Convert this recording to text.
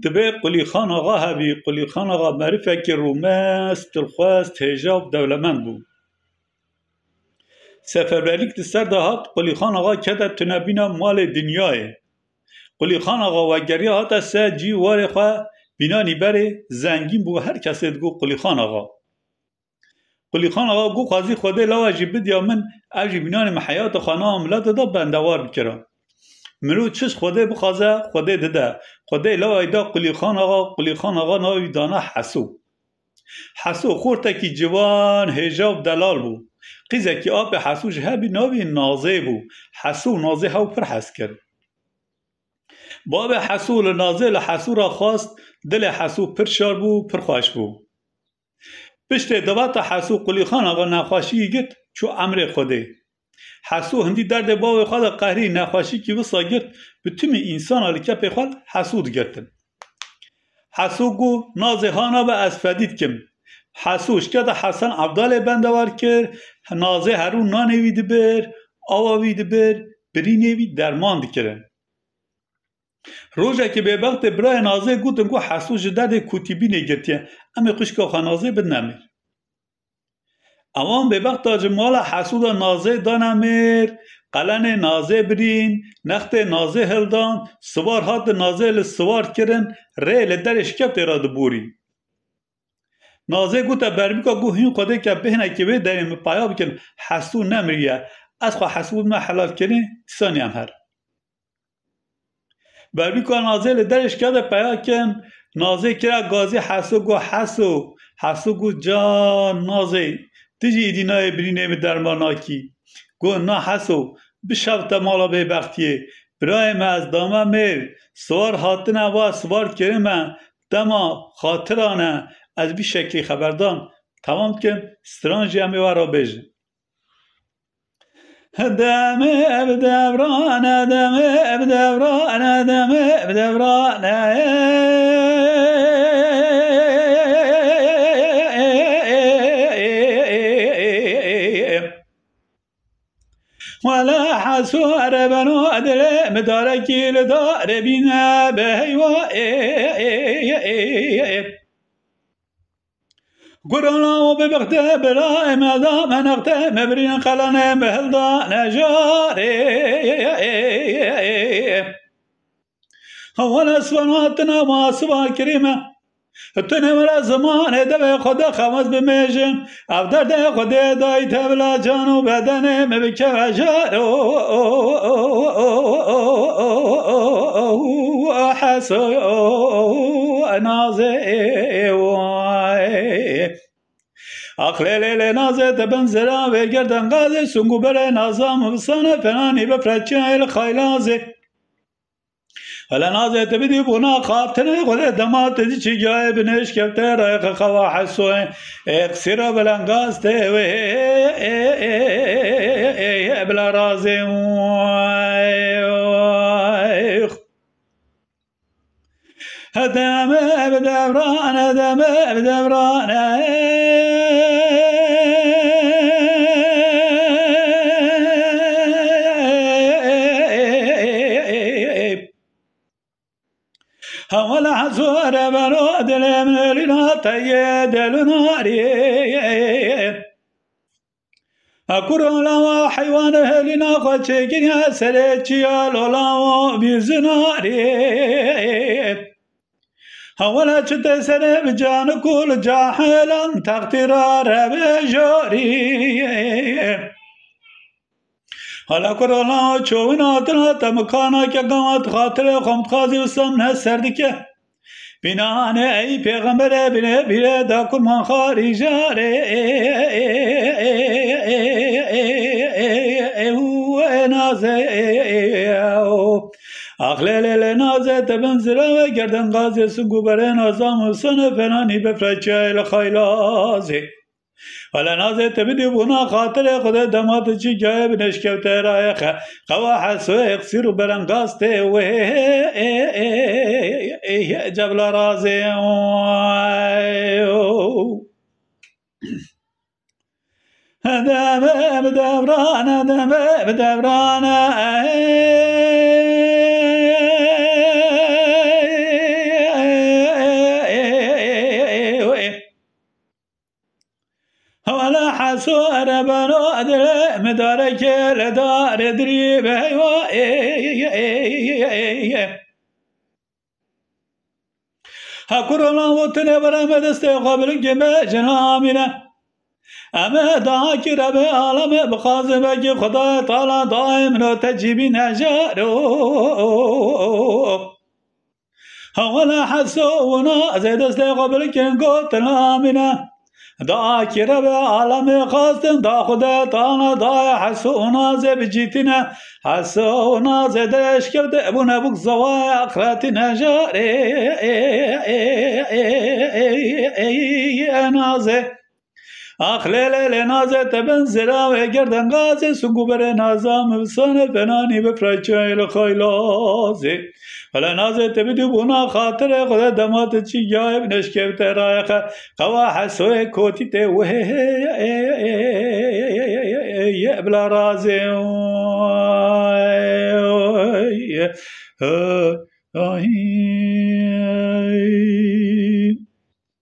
دبی قلی خان آقا هبی قلی خان آقا معرفه که رومست دلخواست هجاب دولمند بود سفربرلیک دی سر دهات قلی خان آقا کده تنبینا مال دنیای قلی خان آقا و گریه هاتا سه جی وار خواه بینانی بره زنگین بو هر کسی دگو قلی خان آقا قلی خان آقا گو خوازی خوده لواجی بدیا من اوجی بینانی محیات خانه عملات دا بندوار بکرم منو چش خوده بخوازه خوده دده خوده لوای دا قلی خان آقا ناوی دانا حسو خورتا کی جوان هجاب دلال بو قیزه کی آب حسوش هبی ناوی نازه بو حسو نازه هاو پر حس کرد باب حسو لنازه لحسو را خواست دل حسو پر شار بو پر خوش بو پشت دوات حسو قلی خان آقا نخواشی گت چو امر خوده حسو هندی درد باو خود قهری نخواشی کی وسا گرت به تیم انسان آلی که پیخوال حسود گرتن حسو گو نازه هانا به از فدید کم حسوش که ده حسن عبدال بندوار کر نازه هرون نانوید بر آواوید بر بری نوید درمان دکرن روزه که به وقت برای نازه گوتن گو حسوش درد کتیبی نگرتیه اما قشکا خوا نازه بد نمیر اوان به وقت مال حسود نازه دانمیر قلن نازه برین نخت نازه هلدان سوار هات نازه لسوار کرن ری لدرش کبت را دبوری نازه گوتا برمیکا گو هین قده که بهنه که به دریم پایا بکن حسود نمریه از خواه حسود ما حلال کنی سانی هم هر برمیکا نازه لدرش کبت پایا کن نازه کرا گازی حسو گو جان نازه تجی ایدینای برینه می درماناکی گو نا حسو بشفت مالا به بختیه برای ما از دامه میر سوار هاتنه و سوار کرمه دما خاطرانه از بی شکلی خبردان تمام کن سترانجی همی وارا بیجن دمه بدورانه دمه بدورانه دمه بدورانه ولا حسوار بنو أدل مداركي لدار بنا بهيوا قرنا وببغته بلا ماذا منغته مبرين قلنا بهلدا نجاري ولا سواناتنا ما سوا كريمه تنمر زمان دو خدا خواست بمیجم او درد خدا دای تبلا جان و بدن مبکه و جارو حسو نازه اخلیل نازه تبن زرا و گردن غازه سنگو بره نازم بسانه فنانی بفرچه الخیلازه ولا نازه تبدي بنا خاطر خود دمات دي چي جاي بنش كفته رايق خوا حسوه اكسر بلنغاز ته بلا رازي هدم بدوران هدم بدوران ولا حزور بنو دل من لنا تيد لناري أكرلا حيوان لنا خشكين سرتشي لولا بزناري ولا تتسر بجان كل جاحلا تقترار بجوري حالا کرونا چوبنا تنا تمکانا که قامت خاطر خمت خازی و سمنه سردکه بینانه ای پیغمبره بینه بیره دا کرمان خاری جاره نازه اخلیل نازه تبن زره و گردن غازی سنگو بره نازام و سنه فنانی بفرچه الخیلازه ولا نازه تبدي بنا خاطر خود دمات چی جای بنشکوت رایخ قوا حسو اقصیر برنگاسته و جبل رازه دمه بدورانه دمه بدورانه حسو عربانو ادل مدارك لدار دريب هيوا هكورونا وطن برمد استقبل جمع جنامنا اما دعا کی رب عالم بخازم که خدا تعالی دائم رو تجیبی نجارو هولا حسونا زي دست قبل كنكو تنامنا دا کی رب عالم خواستن دا خدا تعالی دا حسونا زي بجيتنا حسونا زي دش كبد ابو نبوك زواي اخرات نجاري نازي اخلال نازه تبن زرا و گردن غازه سنگو بر نازم بسان فنانی بفرچای لخایلازه ولی نازه تبدو بونا خاطر خدا دمات چی گایب نشکب ترایخ قوا حسوه کوتی ته وه بلا رازه